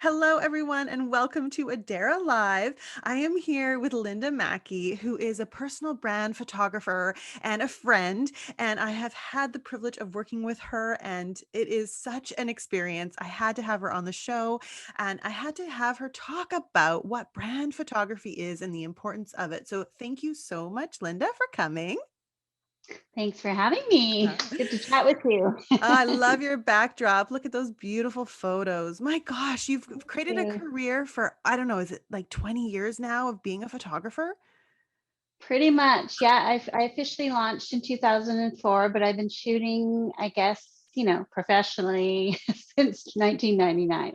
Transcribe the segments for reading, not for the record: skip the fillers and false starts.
Hello, everyone, and welcome to Adera Live. I am here with Linda Mackie, who is a personal brand photographer and a friend. And I have had the privilege of working with her, and it is such an experience. I had to have her on the show, and I had to have her talk about what brand photography is and the importance of it. So, thank you so much, Linda, for coming. Thanks for having me. Uh, Good to chat with you. I love your backdrop. Look at those beautiful photos. My gosh, you've Thank created a you. career for, I don't know, is it like 20 years now of being a photographer? Pretty much. Yeah, I officially launched in 2004, but I've been shooting, I guess, professionally since 1999.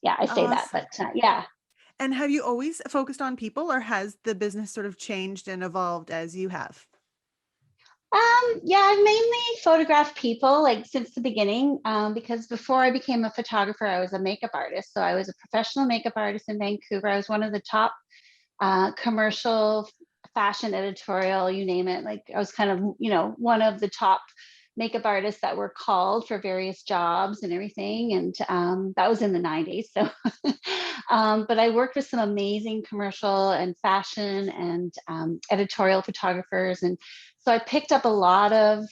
Yeah, I say that, Awesome. but yeah. And have you always focused on people, or has the business sort of changed and evolved as you have? Yeah, I've mainly photographed people like since the beginning, because before I became a photographer, I was a makeup artist. So I was a professional makeup artist in Vancouver. I was one of the top commercial, fashion, editorial, you name it. Like I was kind of, one of the top makeup artists that were called for various jobs and everything. And that was in the 90s. So, but I worked with some amazing commercial and fashion and editorial photographers. And so I picked up a lot of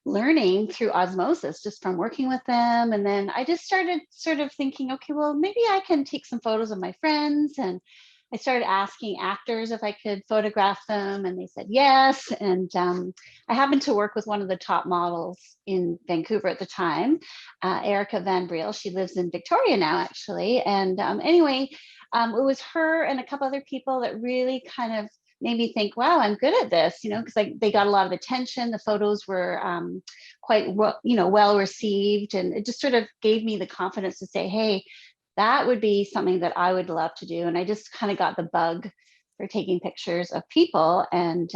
learning through osmosis just from working with them. And then I just started sort of thinking, okay, well, maybe I can take some photos of my friends. And I started asking actors if I could photograph them, and they said yes. And I happened to work with one of the top models in Vancouver at the time, Erica Van Briel. She lives in Victoria now, actually. And anyway, it was her and a couple other people that really kind of made me think, wow, I'm good at this, because like they got a lot of attention. The photos were quite well received, and it just sort of gave me the confidence to say, hey, that would be something that I would love to do. And I just kind of got the bug for taking pictures of people. And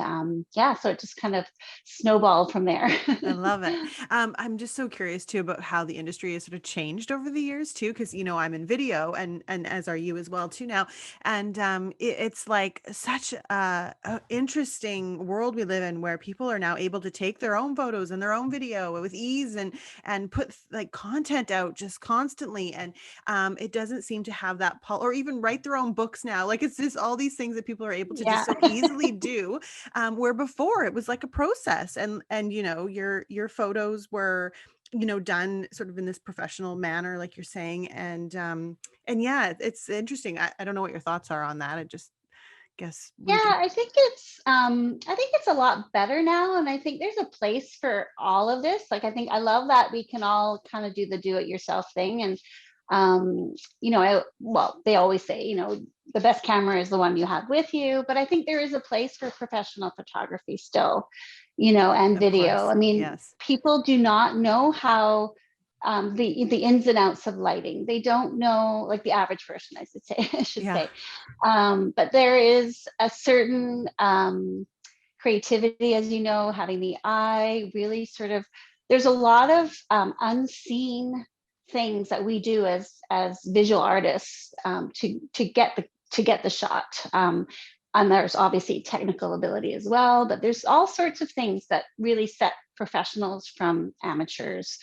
yeah, so it just kind of snowballed from there. I love it. I'm just so curious too about how the industry has sort of changed over the years too, because I'm in video, and as are you as well too now, and it's like such a interesting world we live in, where people are now able to take their own photos and their own video with ease, and put like content out just constantly, and it doesn't seem to have that or even write their own books now. Like it's just all these things that people are able to just Yeah. so easily do, where before it was like a process, and your photos were done sort of in this professional manner, like you're saying, and yeah, it's interesting. I don't know what your thoughts are on that. I just guess Yeah, we just I think it's a lot better now. And I think there's a place for all of this. Like I think I love that we can all kind of do the do it yourself thing. And they always say, the best camera is the one you have with you. But I think there is a place for professional photography still, and of video. course, I mean, yes. people do not know how the ins and outs of lighting. They don't know, like the average person, I should say, I should Yeah. say. But there is a certain creativity, as you know, having the eye really sort of. There's a lot of unseen things that we do as visual artists to get the shot. And there's obviously technical ability as well, but there's all sorts of things that really set professionals from amateurs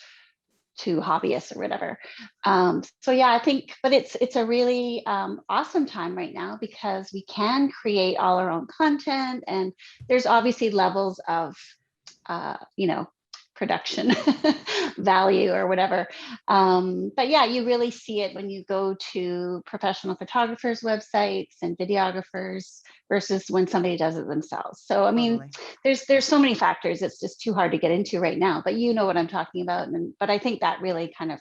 to hobbyists or whatever. So yeah, I think, but it's a really awesome time right now because we can create all our own content, and there's obviously levels of uh, you know production value or whatever. But yeah, you really see it when you go to professional photographers' websites and videographers versus when somebody does it themselves. So I mean, Totally. there's so many factors. It's just too hard to get into right now. But you know what I'm talking about, and but I think that really kind of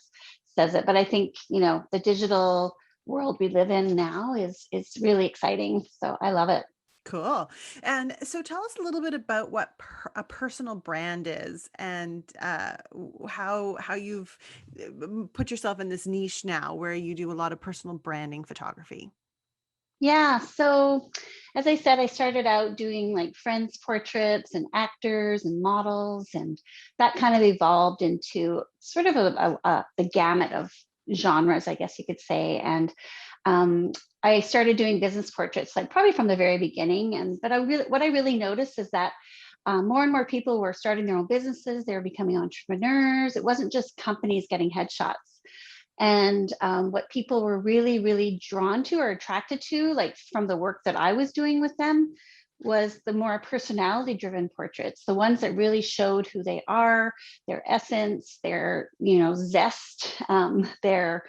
says it. But I think the digital world we live in now is really exciting. So I love it. Cool. And so tell us a little bit about what a personal brand is, and how you've put yourself in this niche now where you do a lot of personal branding photography. Yeah. So, as I said, I started out doing like friends' portraits and actors and models, and that kind of evolved into sort of the gamut of genres, I guess you could say. And um, I started doing business portraits like probably from the very beginning. And but what I really noticed is that more and more people were starting their own businesses. They were becoming entrepreneurs. It wasn't just companies getting headshots. And what people were really, really drawn to or attracted to, like from the work that I was doing with them, was the more personality driven portraits, the ones that really showed who they are, their essence, their, zest, their,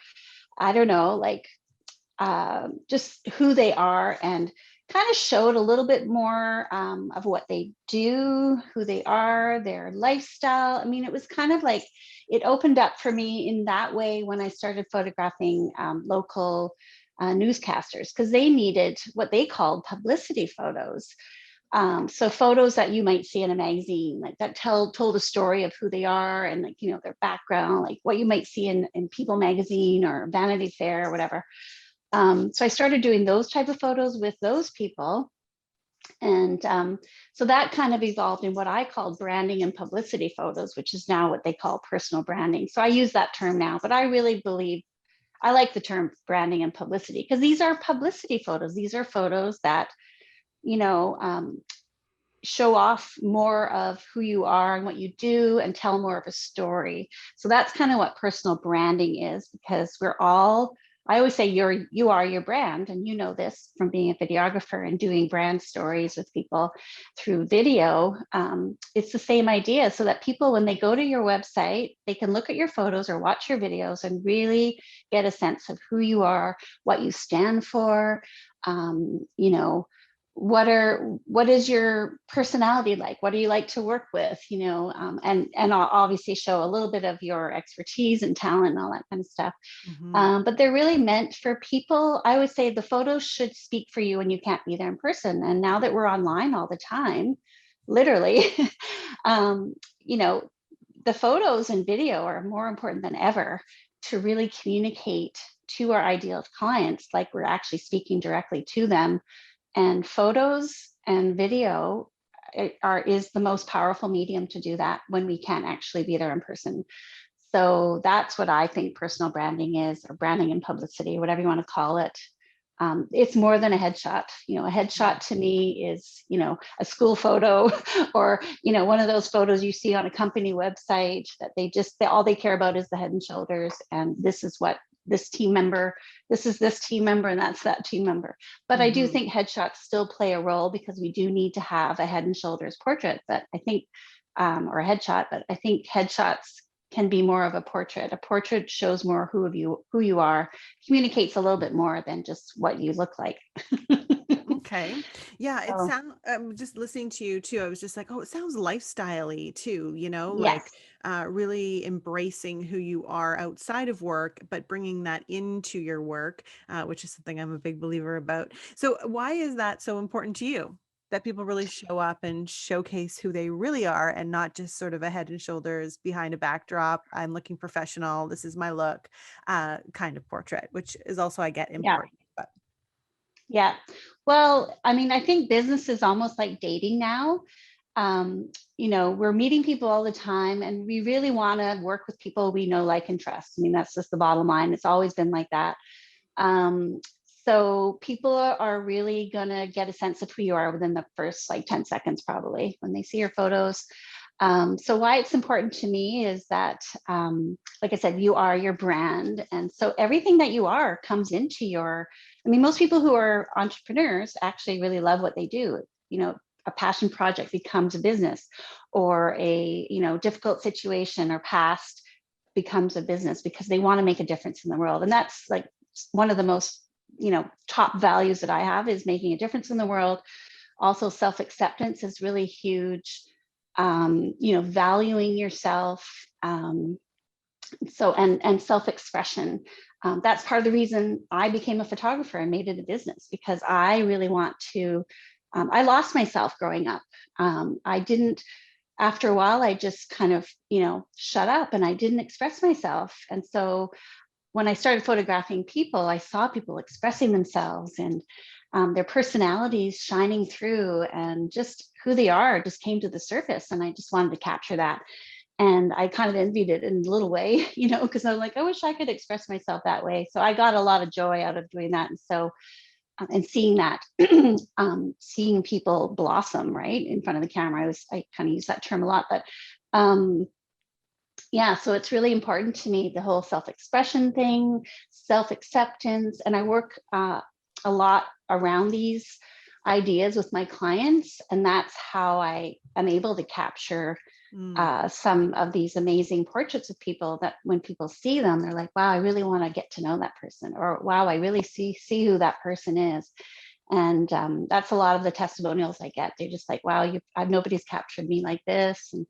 I don't know, like just who they are, and kind of showed a little bit more of what they do, who they are, their lifestyle. I mean, it was kind of like it opened up for me in that way when I started photographing local newscasters, because they needed what they called publicity photos. So photos that you might see in a magazine, like that told a story of who they are, and like, their background, like what you might see in People magazine or Vanity Fair or whatever. So I started doing those type of photos with those people. And so that kind of evolved in what I called branding and publicity photos, which is now what they call personal branding. So I use that term now, but I really believe I like the term branding and publicity, because these are publicity photos. These are photos that, you know, um, show off more of who you are and what you do and tell more of a story. So that's kind of what personal branding is, because we're all, I always say you are your brand, and you know this from being a videographer and doing brand stories with people through video. It's the same idea, so that people, when they go to your website, they can look at your photos or watch your videos and really get a sense of who you are, what you stand for, you know, what is your personality like, what do you like to work with, and I'll obviously show a little bit of your expertise and talent and all that kind of stuff. Hmm. But they're really meant for people. I would say the photos should speak for you when you can't be there in person, and now that we're online all the time, literally, um, you know the photos and video are more important than ever to really communicate to our ideal clients like we're actually speaking directly to them. And photos and video is the most powerful medium to do that when we can't actually be there in person. So that's what I think personal branding is, or branding and publicity, whatever you want to call it. It's more than a headshot. A headshot to me is, a school photo or, one of those photos you see on a company website that all they care about is the head and shoulders. And this is what this team member, this is this team member, and that's that team member. But I do Hmm. think headshots still play a role, because we do need to have a head and shoulders portrait. But I think, or a headshot, but I think headshots can be more of a portrait. A portrait shows more who you are, communicates a little bit more than just what you look like. Okay. Yeah, it So sound just listening to you too, I was just like, oh, it sounds lifestyle-y too, like yes, really embracing who you are outside of work, but bringing that into your work, which is something I'm a big believer about. So why is that so important to you? That people really show up and showcase who they really are, and not just sort of a head and shoulders behind a backdrop. I'm looking professional. This is my look, kind of portrait, which is also, I get, yeah, important. But yeah. Well, I mean, I think business is almost like dating now. We're meeting people all the time, and we really want to work with people we know, like, and trust. I mean, that's just the bottom line. It's always been like that. Um, so people are really going to get a sense of who you are within the first like 10 seconds, probably, when they see your photos. So why it's important to me is that, like I said, you are your brand. And so everything that you are comes into I mean, most people who are entrepreneurs actually really love what they do. A passion project becomes a business, or a, difficult situation or past becomes a business, because they want to make a difference in the world. And that's like one of the most, top values that I have, is making a difference in the world. Also, self-acceptance is really huge. Valuing yourself. And self-expression. That's part of the reason I became a photographer and made it a business, because I really want to. I lost myself growing up. I didn't. After a while, I just kind of, shut up, and I didn't express myself. And so when I started photographing people, I saw people expressing themselves, and their personalities shining through, and just who they are just came to the surface. And I just wanted to capture that. And I kind of envied it in a little way, because I'm like, I wish I could express myself that way. So I got a lot of joy out of doing that. And so, and seeing that, seeing people blossom right in front of the camera. I kind of use that term a lot, but um, Yeah, so it's really important to me, the whole self-expression thing, self-acceptance, and I work a lot around these ideas with my clients, and that's how I am able to capture Mm, some of these amazing portraits of people that when people see them, they're like, wow, I really want to get to know that person, or wow, I really see who that person is. And that's a lot of the testimonials I get. They're just like, wow, nobody's captured me like this. And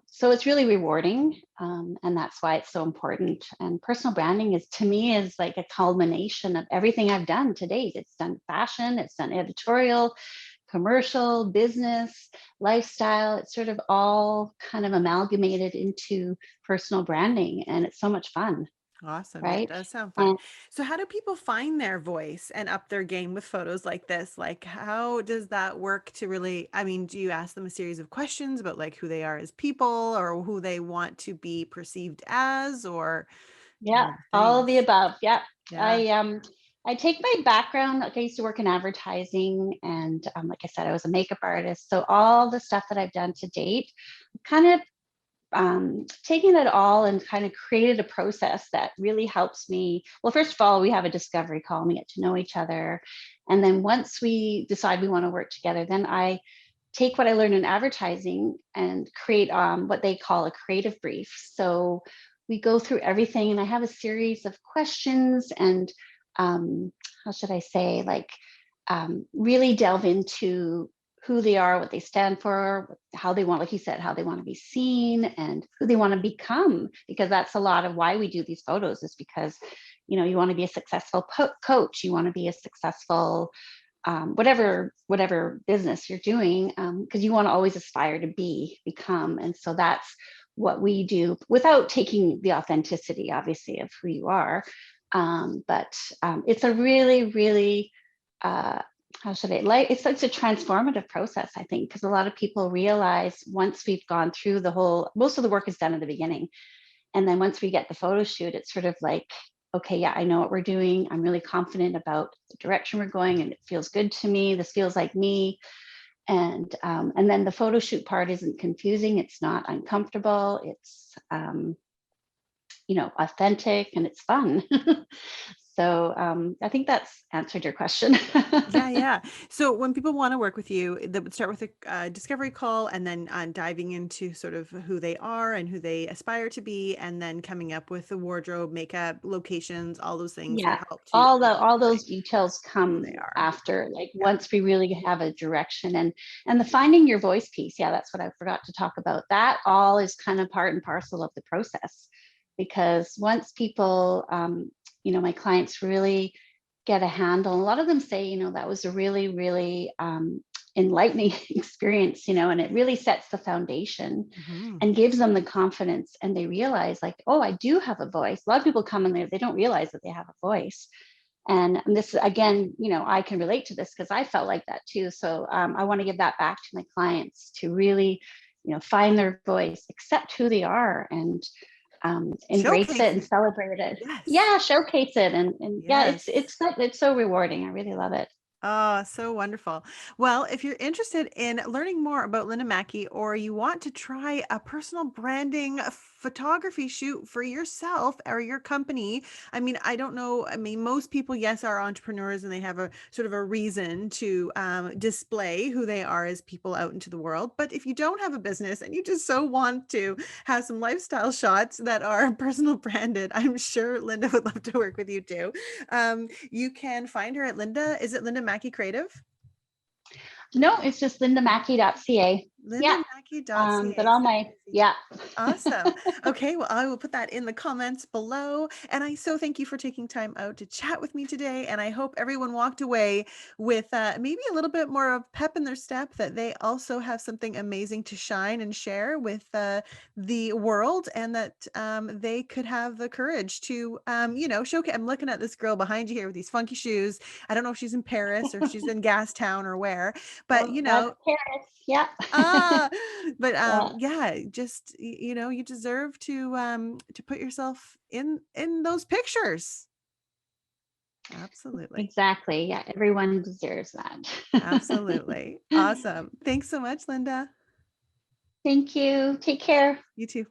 so it's really rewarding, and that's why it's so important. And personal branding is, to me, is like a culmination of everything I've done to date. It's done fashion, it's done editorial, commercial, business, lifestyle. It's sort of all kind of amalgamated into personal branding, and it's so much fun, awesome. Yeah, it right? does sound fun. And So how do people find their voice and up their game with photos like this? Like, how does that work to really, I mean, do you ask them a series of questions about like who they are as people or who they want to be perceived as or yeah, all the all of the things? above. Yeah. Yeah. I take my background, like I used to work in advertising, and like I said, I was a makeup artist. So all the stuff that I've done to date, kind of taken it all and kind of created a process that really helps me. Well, first of all, we have a discovery call and we get to know each other. And then once we decide we want to work together, then I take what I learned in advertising and create what they call a creative brief. So we go through everything, and I have a series of questions and how should I say, like really delve into who they are, what they stand for, how they want, like you said, how they want to be seen, and who they want to become. Because that's a lot of why we do these photos, is because you want to be a successful coach, you want to be a successful whatever business you're doing, because you want to always aspire to become. And so that's what we do, without taking the authenticity, obviously, of who you are. But it's a really, really how should I like it's such a transformative process, I think, because a lot of people realize once we've gone through most of the work is done at the beginning. And then once we get the photo shoot, it's sort of like, okay, yeah, I know what we're doing. I'm really confident about the direction we're going, and it feels good to me. This feels like me. And then the photo shoot part isn't confusing. It's not uncomfortable. It's authentic, and it's fun. So I think that's answered your question. Yeah, yeah. So when people want to work with you, they would start with a discovery call and then diving into sort of who they are and who they aspire to be, and then coming up with the wardrobe, makeup, locations, all those things that Yeah, help to all identify those details who they come are. after, like Yeah. once we really have a direction. And the finding your voice piece. Yeah, that's what I forgot to talk about. That all is kind of part and parcel of the process, because once people, my clients really get a handle. A lot of them say, that was a really, really enlightening experience, and it really sets the foundation Hmm. and gives them the confidence, and they realize, like, oh, I do have a voice. A lot of people come in there, they don't realize that they have a voice. And this, again, I can relate to this because I felt like that too. So I want to give that back to my clients, to really find their voice, accept who they are, and embrace it Showcase and it. celebrate it. Yes. Yeah, showcase it. And yeah, it's Yes. it's it's so rewarding. I really love it. Oh, so wonderful. Well, if you're interested in learning more about Linda Mackie, or you want to try a personal branding photography shoot for yourself or your company, I mean, I don't know. I mean, most people, yes, are entrepreneurs and they have a sort of a reason to display who they are as people out into the world. But if you don't have a business and you just so want to have some lifestyle shots that are personal branded, I'm sure Linda would love to work with you too. You can find her at Linda. Is it Linda Mackie Creative? No, it's just lindamackie.ca. Yeah. But lindamackie.ca. all So my, easy. yeah. Awesome. Okay, well, I will put that in the comments below. And I so thank you for taking time out to chat with me today. And I hope everyone walked away with maybe a little bit more of pep in their step, that they also have something amazing to shine and share with the world, and that they could have the courage to, showcase. I'm looking at this girl behind you here with these funky shoes. I don't know if she's in Paris or she's in Gastown or where, but Well, that's Paris. Yeah. Ah, but Yeah. yeah, just you deserve to put yourself in those pictures. Absolutely. Exactly. Yeah. Everyone deserves that. Absolutely. Awesome. Thanks so much, Linda. Thank you. Take care. You too.